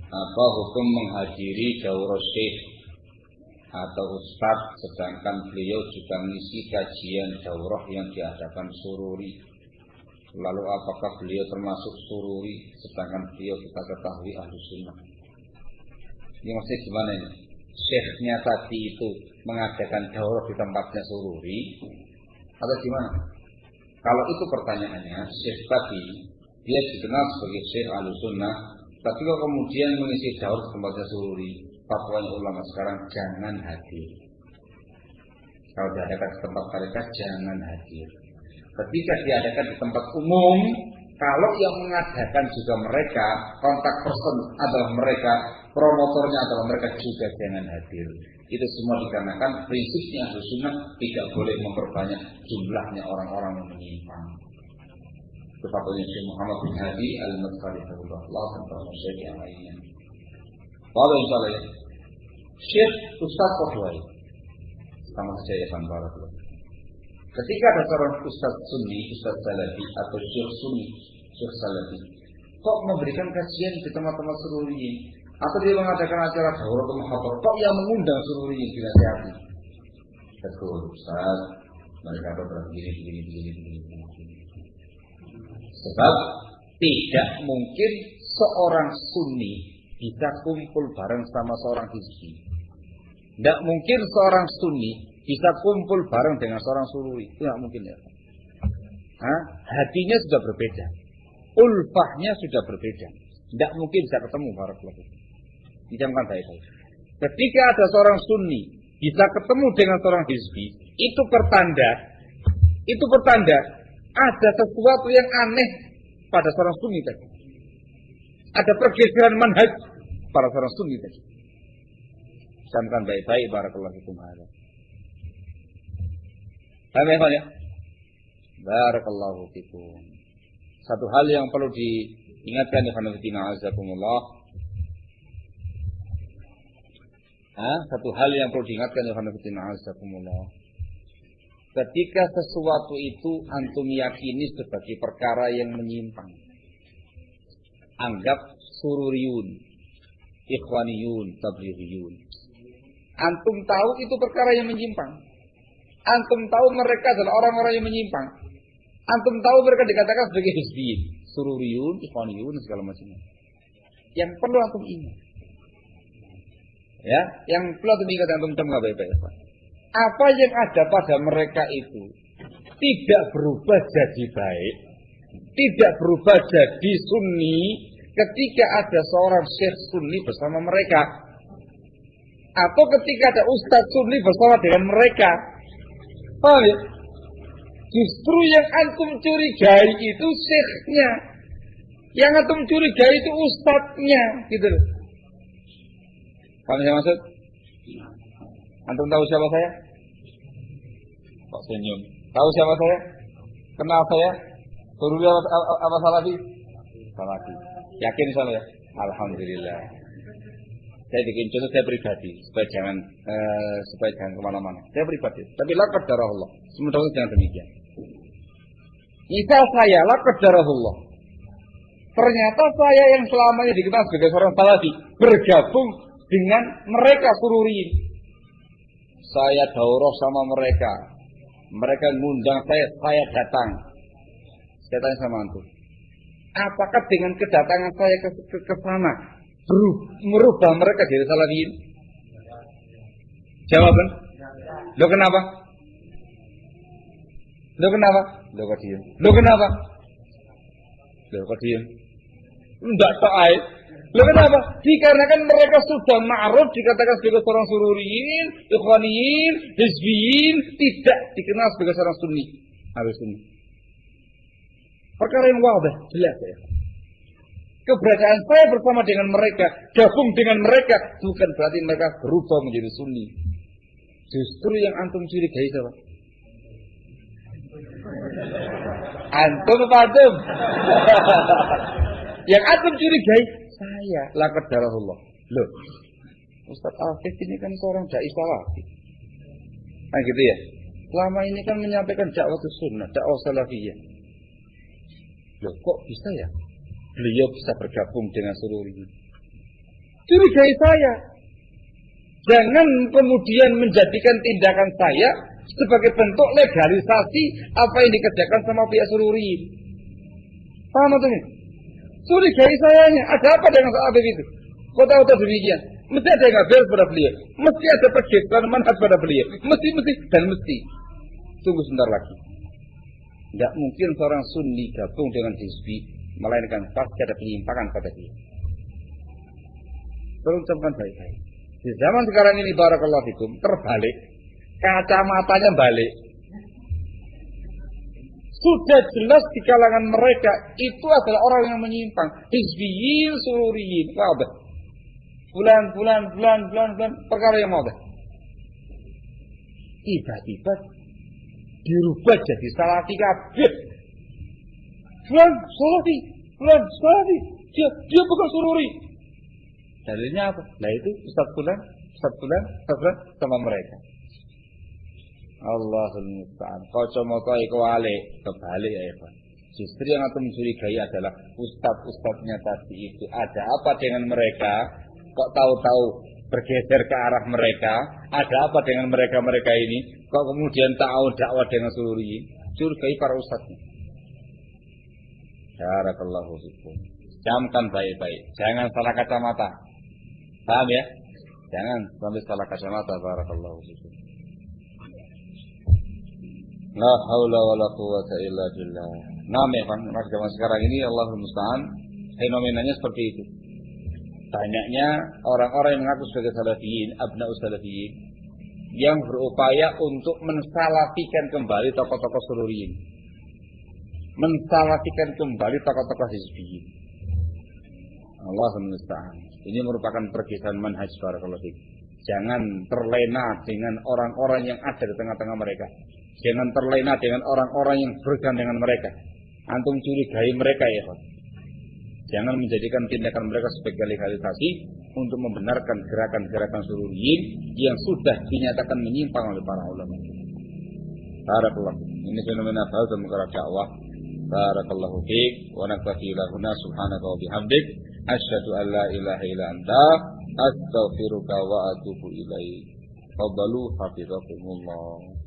Apa hukum menghadiri daurah syekh atau ustaz sedangkan beliau juga mengisi kajian daurah yang diadakan sururi? Lalu apakah beliau termasuk sururi sedangkan beliau kita ketahui ahlu sunnah? Ini maksudnya gimana ini? Syekhnya tadi itu mengadakan daurah di tempatnya sururi atau gimana? Kalau itu pertanyaannya, syekh tadi dia dikenal sebagai syekh ahlu sunnah, tapi kalau kemudian mengisi daurah di tempatnya sururi, fatwanya ulama sekarang jangan hadir. Kalau diadakan di tempat mereka jangan hadir. Ketika diadakan di tempat umum, kalau yang mengadakan juga mereka, kontak person adalah mereka, promotornya adalah mereka, juga jangan hadir. Itu semua dikarenakan prinsipnya ahlu sunnah tidak boleh memperbanyak jumlahnya orang-orang yang menyimpang. Itu fatwanya Syekh Muhammad bin Hadi Al-Madkhali rahimahullah tentang syekh yang lainnya. Bapak insyaallah ya. Syekh Ustaz Qadwai sama saja ya Pak Barakallah. Ketika ada seorang Ustaz Sunni, Ustaz Salafi atau Syekh Sunni, Syekh Salafi, kok memberikan kajian di tempat-tempat sururi, atau dia mengadakan acara daurah atau muhadarah, kok yang mengundang sururi dinasihati? Betul Ustaz, mereka begini. Sebab tidak mungkin seorang Sunni bisa kumpul bareng sama seorang Hizbi. Tidak mungkin seorang Sunni bisa kumpul bareng dengan seorang sururi. Itu tidak mungkin ya. Hatinya sudah berbeda, ulfahnya sudah berbeda. Tidak mungkin bisa ketemu barakallahu. Dijamkan baik-baik. Ketika ada seorang Sunni bisa ketemu dengan seorang Hizbi, itu pertanda ada sesuatu yang aneh pada seorang Sunni tadi. Ada pergeseran manhaj pada seorang Sunni tadi. Dijamkan baik-baik barakallahu fikum. Paham ya? Barakallahu fikum. Satu hal yang perlu diingatkan ya khonafidina azakumullah. Satu hal yang perlu diingatkan ya khonafidina azakumullah. Ketika sesuatu itu antum yakini sebagai perkara yang menyimpang, anggap sururiyun, ikhwaniyun, tablighiyun. Antum tahu itu perkara yang menyimpang. Antum tahu mereka adalah orang-orang yang menyimpang. Antum tahu mereka dikatakan sebagai hizbiyin, sururiyun, ikhwaniyun, segala macamnya. Yang perlu antum ingat, ya, yang perlu antum ingat, antum tengah baik-baik. Apa yang ada pada mereka itu tidak berubah jadi baik, tidak berubah jadi Sunni ketika ada seorang syekh Sunni bersama mereka, atau ketika ada ustaz Sunni bersama dengan mereka. Paham ya? Justru yang antum curigai itu syekhnya, yang antum curigai itu ustadznya, gitu loh. Paham saya maksud? Antum tahu siapa saya? Kok senyum? Tahu siapa saya? Kenal saya? Sururi apa Salafi? Salafi. Yakin saya ya? Alhamdulillah. Saya bikin contoh saya pribadi supaya jangan kemana-mana. Saya pribadi. Tapi laqad darahullah. Semoga jangan demikian. Misal saya laqad darahullah. Ternyata saya yang selamanya dikenal sebagai seorang Salafi bergabung dengan mereka sururiin. Saya daurah sama mereka. Mereka ngundang saya datang. Saya tanya sama antum, apakah dengan kedatangan saya ke sana merubah mereka jadi Salafiyin? Jawaban? Lo kenapa? Lo kok diem? Lo kenapa? Lo kok diem? Enggak tahu. Lo kenapa? Dikarenakan mereka sudah ma'ruf dikatakan sebagai seorang sururiyin, ikhwaniyin, hizbiyin, tidak dikenal sebagai seorang Sunni. Harus Sunni. Perkara yang wadah, jelas ya. Keberadaan saya bersama dengan mereka, gabung dengan mereka, bukan berarti mereka berubah menjadi Sunni. Justru yang antum curigai siapa? Antum apa antum? Yang antum curigai saya, laqad darahullah. Loh, Ustaz Afif ini kan seorang dai salafi. Nah gitu ya. Selama ini kan menyampaikan dakwah sunnah, dakwah salafiyah. Loh, kok bisa ya? Beliau bisa bergabung dengan seluruh ini. Curigai saya. Jangan kemudian menjadikan tindakan saya sebagai bentuk legalisasi apa yang dikerjakan sama pihak Sururiyin. Paham atau tidak? Curigai sayanya. Ada apa dengan Habib itu? Kau tahu demikian? Mesti ada yang ngabel pada beliau. Mesti ada pergeseran manhaj pada beliau. Mesti. Tunggu sebentar lagi. Tidak mungkin seorang Sunni gabung dengan Hizbi, melainkan pasti ada penyimpangan pada dia. Tolong camkan baik-baik. Di zaman sekarang ini barakallahu fikum terbalik, kacamatanya balik. Sudah jelas di kalangan mereka itu adalah orang yang menyimpang. Hizbiyin, Sururiyin, wadah. Bulan, perkara yang wadah. Tiba-tiba dirubah jadi salafi kabeh. Bulan salafi. Dia bukan Sururi. Dalilnya apa? Nah itu Ustaz Fulan sama mereka. Allahul musta'an. Kacamata iku alik, kebalik ya Pak. Justru yang aku mencurigai adalah ustaz-ustaznya tadi itu ada apa dengan mereka? Kok tahu-tahu bergeser ke arah mereka? Ada apa dengan mereka ini? Kok kemudian tahu dakwah dengan Sururiyin? Curigai para ustaznya. Barakallahu fikum. Camkan baik-baik. Jangan salah kacamata. Paham ya? Jangan sampai salah kacamata. Barakallahu fikum. La haula wala quwwata illa billah. Memang zaman sekarang ini Allahul musta'an fenomenanya seperti itu. Banyaknya orang-orang yang mengaku sebagai salafiyin, abna'us salafiyin, yang berupaya untuk mensalafikan kembali tokoh-tokoh Sururiyin. Mensalafikan kembali tokoh-tokoh Hizbiyin. Allahul musta'an. Ini merupakan pergeseran manhaj barakallahu fiik. Jangan terlena dengan orang-orang yang ada di tengah-tengah mereka. Jangan terlena dengan orang-orang yang bergandengan mereka. Antum curigai mereka ya Pak. Jangan menjadikan tindakan mereka sebagai legalisasi untuk membenarkan gerakan-gerakan Sururiyin yang sudah dinyatakan menyimpang oleh para ulama. Barakallahu. Ini fenomena baru dalam perkara dakwah. Barakallahu fiik wa naktafi lahuna subhanaka wa bihamdik asyhadu an la ilaha illa anta astaghfiruka wa atubu ilaik. Fadhalu hafizakumullah.